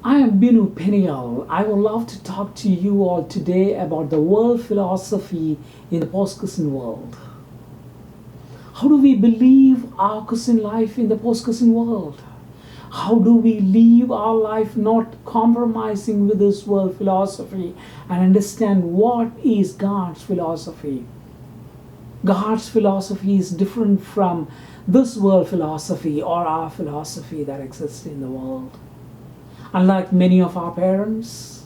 I am Binu Peniel. I would love to talk to you all today about the world philosophy in the post-Christian world. How do we believe our Christian life in the post-Christian world? How do we live our life not compromising with this world philosophy and understand what is God's philosophy? God's philosophy is different from this world philosophy or our philosophy that exists in the world. Unlike many of our parents,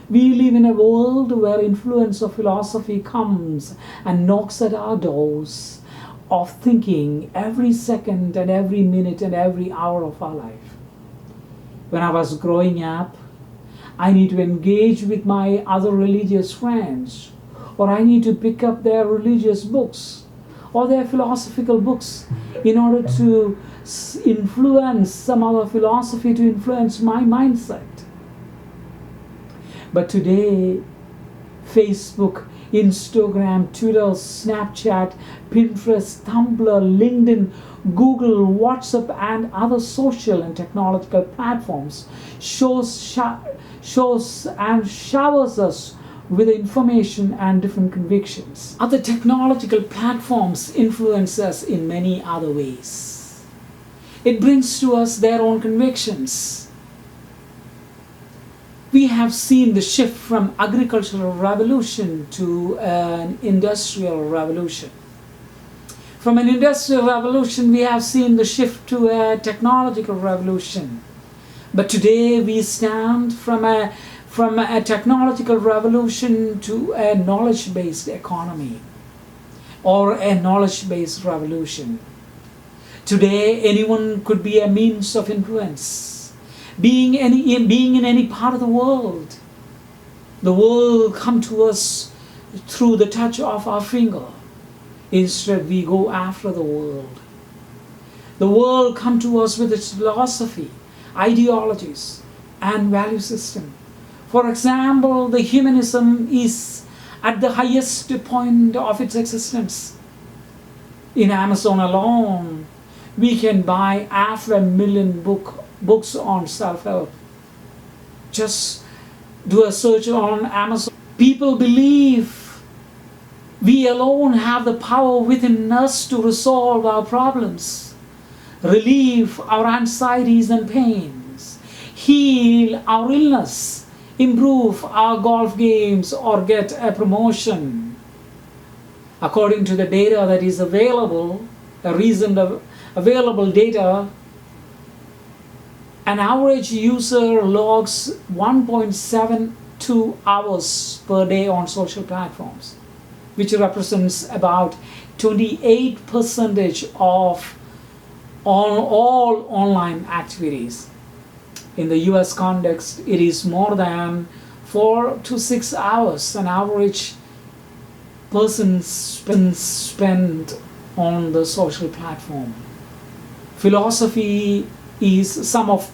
we live in a world where influence of philosophy comes and knocks at our doors of thinking every second and every minute and every hour of our life. When I was growing up, I need to engage with my other religious friends, or I need to pick up their religious books or their philosophical books in order to influence some other philosophy to influence my mindset. But today, Facebook, Instagram, Twitter, Snapchat, Pinterest, Tumblr, LinkedIn, Google, WhatsApp, and other social and technological platforms shows and showers us with information and different convictions. Other technological platforms influence us in many other ways. It brings to us their own convictions. We have seen the shift from agricultural revolution to an industrial revolution. From an industrial revolution, we have seen the shift to a technological revolution. But today we stand from a technological revolution to a knowledge-based economy or a knowledge-based revolution. Today, anyone could be a means of influence. Being in any part of the world come to us through the touch of our finger. Instead, we go after the world. The world come to us with its philosophy, ideologies, and value system. For example, the humanism is at the highest point of its existence. In Amazon alone, we can buy 500,000 books on self-help. Just do a search on Amazon. People believe we alone have the power within us to resolve our problems, relieve our anxieties and pains, heal our illness, improve our golf games, or get a promotion. According to the data that is available, available data, an average user logs 1.72 hours per day on social platforms, which represents about 28% of all online activities. In the US context, it is more than 4 to 6 hours an average person spend on the social platform. Philosophy is the sum of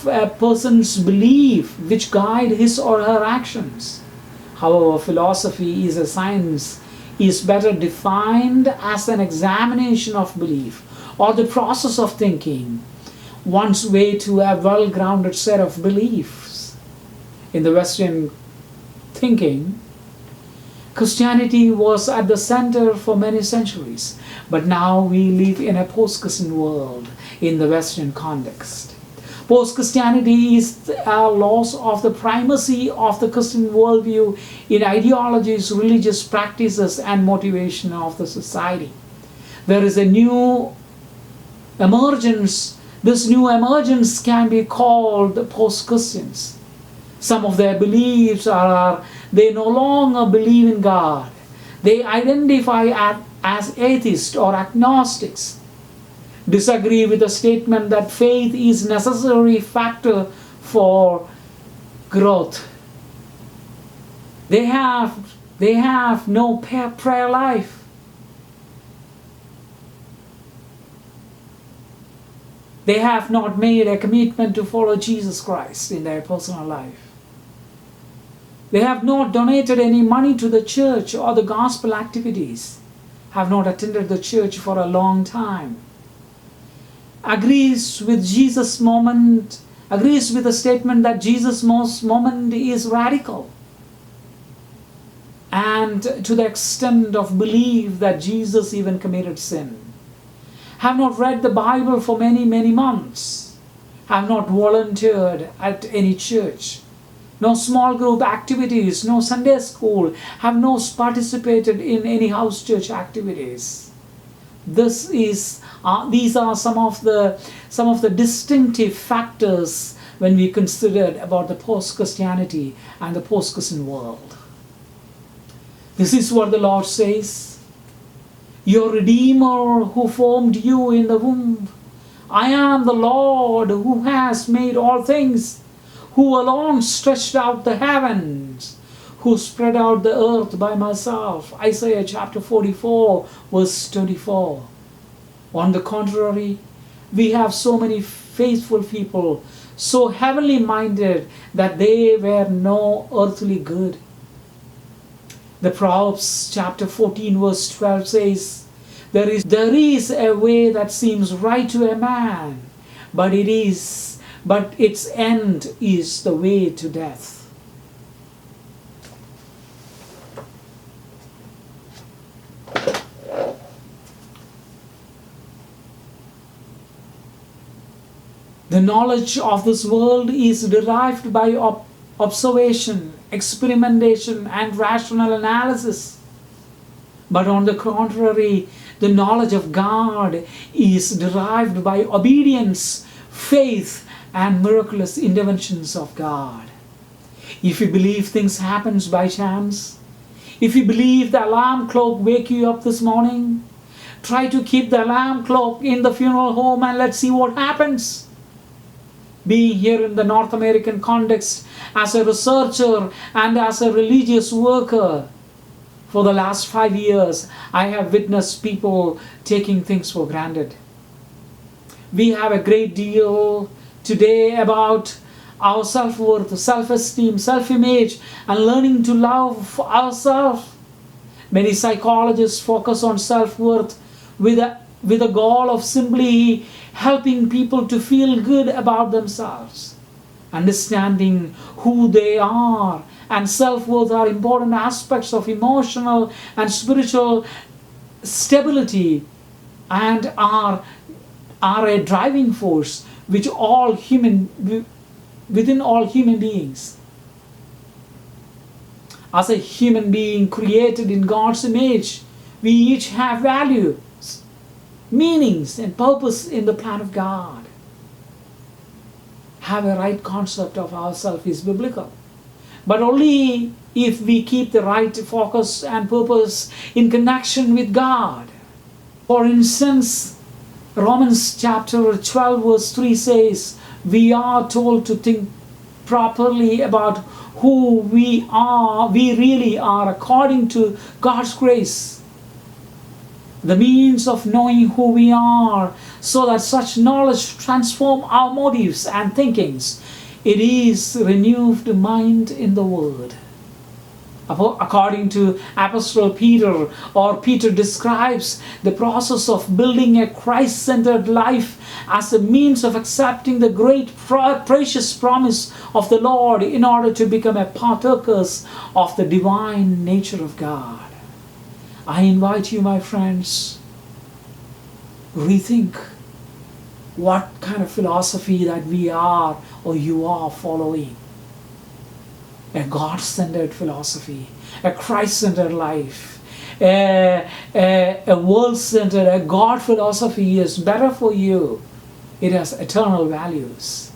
a person's belief which guide his or her actions. However, philosophy is a science, is better defined as an examination of belief or the process of thinking, one's way to a well-grounded set of beliefs. In the Western thinking, Christianity was at the center for many centuries, but now we live in a post-Christian world in the Western context. Post-Christianity is a loss of the primacy of the Christian worldview in ideologies, religious practices, and motivation of the society. There is a new emergence. This new emergence can be called post-Christians. Some of their beliefs are they no longer believe in God. They identify as atheists or agnostics, disagree with the statement that faith is a necessary factor for growth. They have no prayer life. They have not made a commitment to follow Jesus Christ in their personal life. They have not donated any money to the church or the gospel activities, have not attended the church for a long time. agrees with Jesus' moment, agrees with the statement that Jesus' most moment is radical. And to the extent of belief that Jesus even committed sin. Have not read the Bible for many, many months. Have not volunteered at any church. No small group activities, no Sunday school. Have not participated in any house church activities. These are some of the distinctive factors when we considered about the post-Christianity and the post-Christian world. This is what the Lord says. Your Redeemer who formed you in the womb. I am the Lord who has made all things, who alone stretched out the heavens, who spread out the earth by myself. Isaiah chapter 44 verse 24. On the contrary, we have so many faithful people, so heavenly minded that they were no earthly good. The Proverbs chapter 14 verse 12 says, there is a way that seems right to a man, but its end is the way to death. The knowledge of this world is derived by observation, experimentation, and rational analysis. But on the contrary, the knowledge of God is derived by obedience, faith, and miraculous interventions of God. If you believe things happen by chance, if you believe the alarm clock wake you up this morning, try to keep the alarm clock in the funeral home and let's see what happens. Being here in the North American context as a researcher and as a religious worker, for the last 5 years, I have witnessed people taking things for granted. We have a great deal today about our self-worth, self-esteem, self-image, and learning to love ourselves. Many psychologists focus on self-worth with a goal of simply helping people to feel good about themselves. Understanding who they are and self-worth are important aspects of emotional and spiritual stability and are a driving force within all human beings. As a human being created in God's image, we each have values, meanings, and purpose in the plan of God. Have a right concept of ourselves is biblical, but only if we keep the right focus and purpose in connection with God. For instance, Romans chapter 12 verse 3 says, we are told to think properly about who we really are according to God's grace. The means of knowing who we are, so that such knowledge transform our motives and thinkings. It is renewed mind in the Word. According to Apostle Peter, or Peter describes the process of building a Christ-centered life as a means of accepting the great precious promise of the Lord in order to become a partakers of the divine nature of God. I invite you, my friends, rethink what kind of philosophy that we are or you are following. A God-centered philosophy, a Christ-centered life, a world-centered, a God philosophy is better for you. It has eternal values.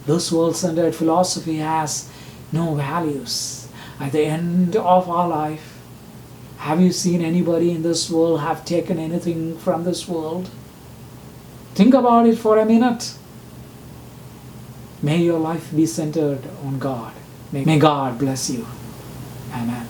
This world-centered philosophy has no values. At the end of our life, have you seen anybody in this world have taken anything from this world? Think about it for a minute. May your life be centered on God. May God bless you. Amen.